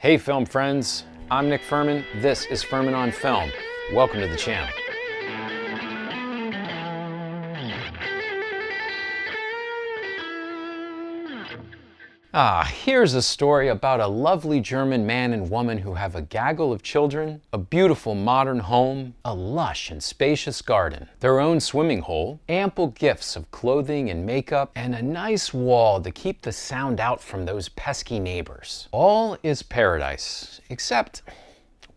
Hey film friends, I'm Nick Furman, this is Furman on Film. Welcome to the channel. Here's a story about a lovely German man and woman who have a gaggle of children, a beautiful modern home, a lush and spacious garden, their own swimming hole, ample gifts of clothing and makeup, and a nice wall to keep the sound out from those pesky neighbors. All is paradise, except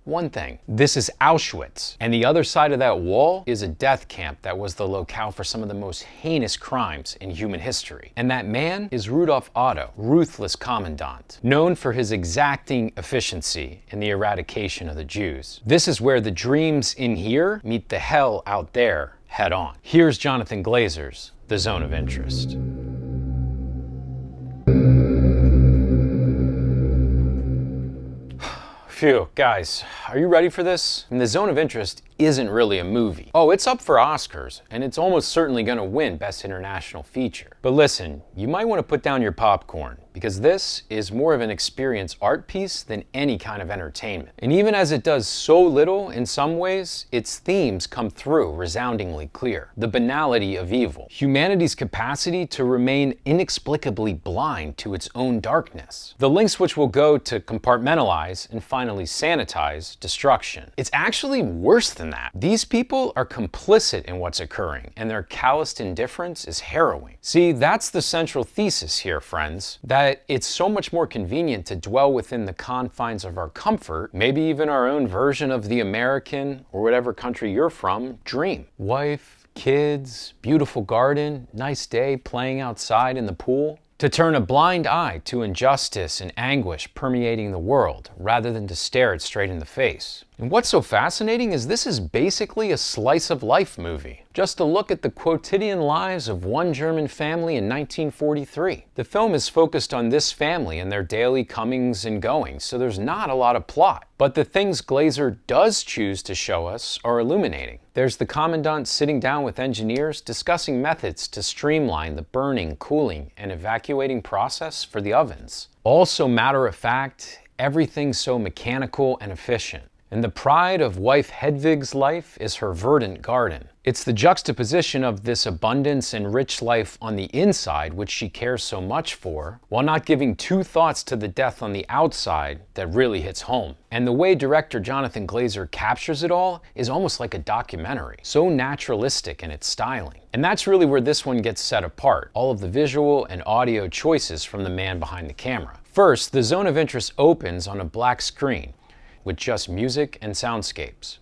one thing. This is Auschwitz, and the other side of that wall is a death camp that was the locale for some of the most heinous crimes in human history. And that man is Rudolf Höss, ruthless commandant, known for his exacting efficiency in the eradication of the Jews. This is where the dreams in here meet the hell out there head on. Here's Jonathan Glazer's The Zone of Interest. Phew, guys, are you ready for this? The Zone of Interest isn't really a movie. Oh, it's up for Oscars, and it's almost certainly gonna win Best International Feature. But listen, you might want to put down your popcorn, because this is more of an experience art piece than any kind of entertainment. And even as it does so little in some ways, its themes come through resoundingly clear. The banality of evil, humanity's capacity to remain inexplicably blind to its own darkness, the lengths which will go to compartmentalize and finally sanitize destruction. It's actually worse than that. These people are complicit in what's occurring, and their calloused indifference is harrowing. See, that's the central thesis here, friends, that it's so much more convenient to dwell within the confines of our comfort, maybe even our own version of the American, or whatever country you're from, dream. Wife, kids, beautiful garden, nice day playing outside in the pool. To turn a blind eye to injustice and anguish permeating the world, rather than to stare it straight in the face. And what's so fascinating is this is basically a slice of life movie. Just a look at the quotidian lives of one German family in 1943. The film is focused on this family and their daily comings and goings, so there's not a lot of plot. But the things Glazer does choose to show us are illuminating. There's the commandant sitting down with engineers discussing methods to streamline the burning, cooling, and evacuating process for the ovens. Also matter of fact, everything's so mechanical and efficient. And the pride of wife Hedwig's life is her verdant garden. It's the juxtaposition of this abundance and rich life on the inside, which she cares so much for, while not giving two thoughts to the death on the outside that really hits home. And the way director Jonathan Glazer captures it all is almost like a documentary, so naturalistic in its styling. And that's really where this one gets set apart, all of the visual and audio choices from the man behind the camera. First, the Zone of Interest opens on a black screen, with just music and soundscapes.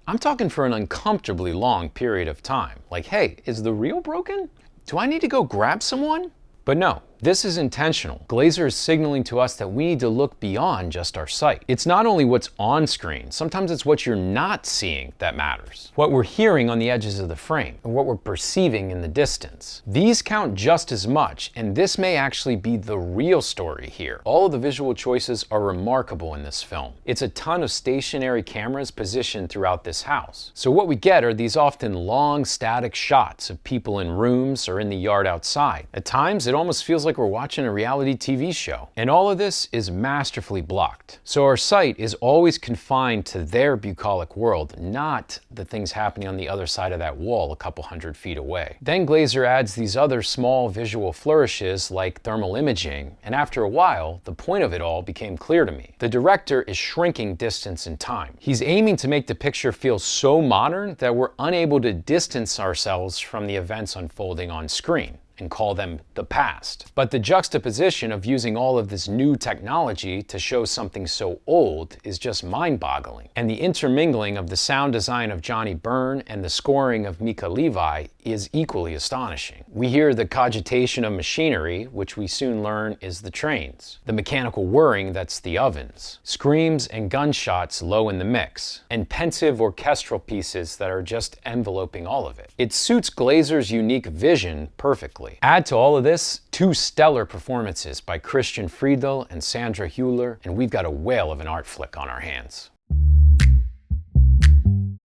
I'm talking for an uncomfortably long period of time. Like, hey, is the reel broken? Do I need to go grab someone? But no, this is intentional. Glazer is signaling to us that we need to look beyond just our sight. It's not only what's on screen, sometimes it's what you're not seeing that matters. What we're hearing on the edges of the frame, and what we're perceiving in the distance. These count just as much, and this may actually be the real story here. All of the visual choices are remarkable in this film. It's a ton of stationary cameras positioned throughout this house. So what we get are these often long, static shots of people in rooms or in the yard outside. At times, it almost feels like we're watching a reality TV show. And all of this is masterfully blocked. So our sight is always confined to their bucolic world, not the things happening on the other side of that wall a couple hundred feet away. Then Glazer adds these other small visual flourishes like thermal imaging, and after a while, the point of it all became clear to me. The director is shrinking distance and time. He's aiming to make the picture feel so modern that we're unable to distance ourselves from the events unfolding on screen and call them the past. But the juxtaposition of using all of this new technology to show something so old is just mind-boggling. And the intermingling of the sound design of Johnny Byrne and the scoring of Mica Levi is equally astonishing. We hear the cogitation of machinery, which we soon learn is the trains, the mechanical whirring that's the ovens, screams and gunshots low in the mix, and pensive orchestral pieces that are just enveloping all of it. It suits Glazer's unique vision perfectly. Add to all of this two stellar performances by Friedel and Sandra, Hüller, and we've got a whale of an art flick on our hands.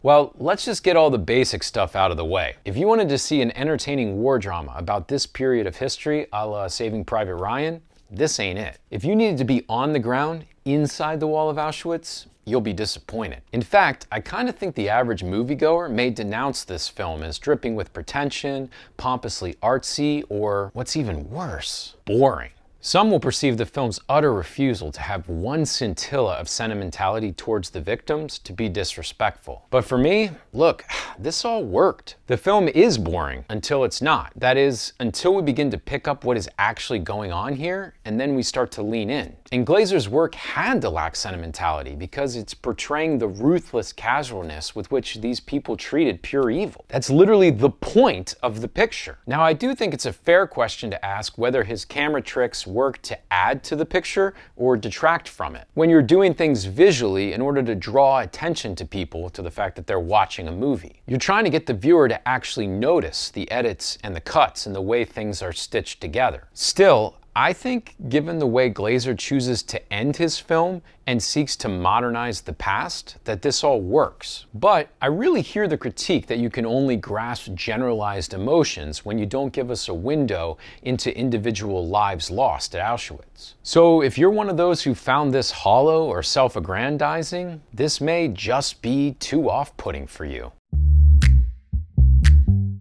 Well, let's just get all the basic stuff out of the way. If you wanted to see an entertaining war drama about this period of history a la Saving Private Ryan, this ain't it. If you needed to be on the ground inside the wall of Auschwitz, you'll be disappointed. In fact, I kind of think the average moviegoer may denounce this film as dripping with pretension, pompously artsy, or what's even worse, boring. Some will perceive the film's utter refusal to have one scintilla of sentimentality towards the victims to be disrespectful. But for me, look, this all worked. The film is boring until it's not. That is, until we begin to pick up what is actually going on here, and then we start to lean in. And Glazer's work had to lack sentimentality because it's portraying the ruthless casualness with which these people treated pure evil. That's literally the point of the picture. Now, I do think it's a fair question to ask whether his camera tricks work to add to the picture or detract from it. When you're doing things visually in order to draw attention to people to the fact that they're watching a movie, you're trying to get the viewer to actually notice the edits and the cuts and the way things are stitched together. Still, I think given the way Glazer chooses to end his film and seeks to modernize the past, that this all works. But I really hear the critique that you can only grasp generalized emotions when you don't give us a window into individual lives lost at Auschwitz. So if you're one of those who found this hollow or self-aggrandizing, this may just be too off-putting for you.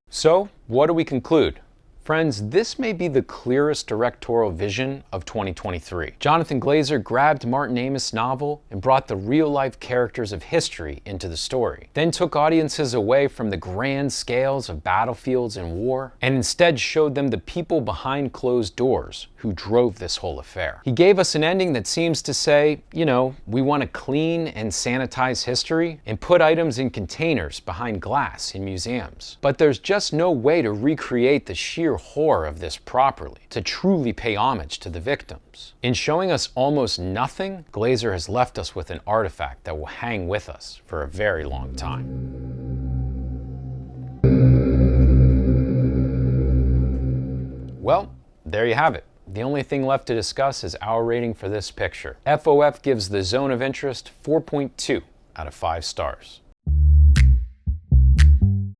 So, what do we conclude? Friends, this may be the clearest directorial vision of 2023. Jonathan Glazer grabbed Martin Amis' novel and brought the real-life characters of history into the story, then took audiences away from the grand scales of battlefields and war, and instead showed them the people behind closed doors who drove this whole affair. He gave us an ending that seems to say, you know, we want to clean and sanitize history and put items in containers behind glass in museums. But there's just no way to recreate the sheer horror of this properly, to truly pay homage to the victims. In showing us almost nothing, Glazer has left us with an artifact that will hang with us for a very long time. Well, there you have it. The only thing left to discuss is our rating for this picture. FOF gives The Zone of Interest 4.2 out of 5 stars.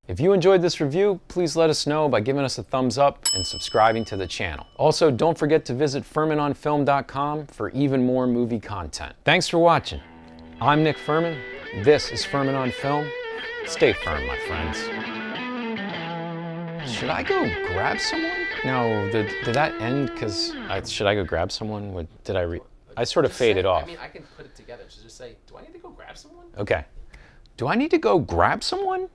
If you enjoyed this review, please let us know by giving us a thumbs up and subscribing to the channel. Also, don't forget to visit FurmanOnFilm.com for even more movie content. Thanks for watching. I'm Nick Furman. This is Furman on Film. Stay firm, my friends. Should I go grab someone? No, did that end because should I go grab someone? I sort of faded off. I mean, I can put it together. So just say, do I need to go grab someone? Okay. Do I need to go grab someone?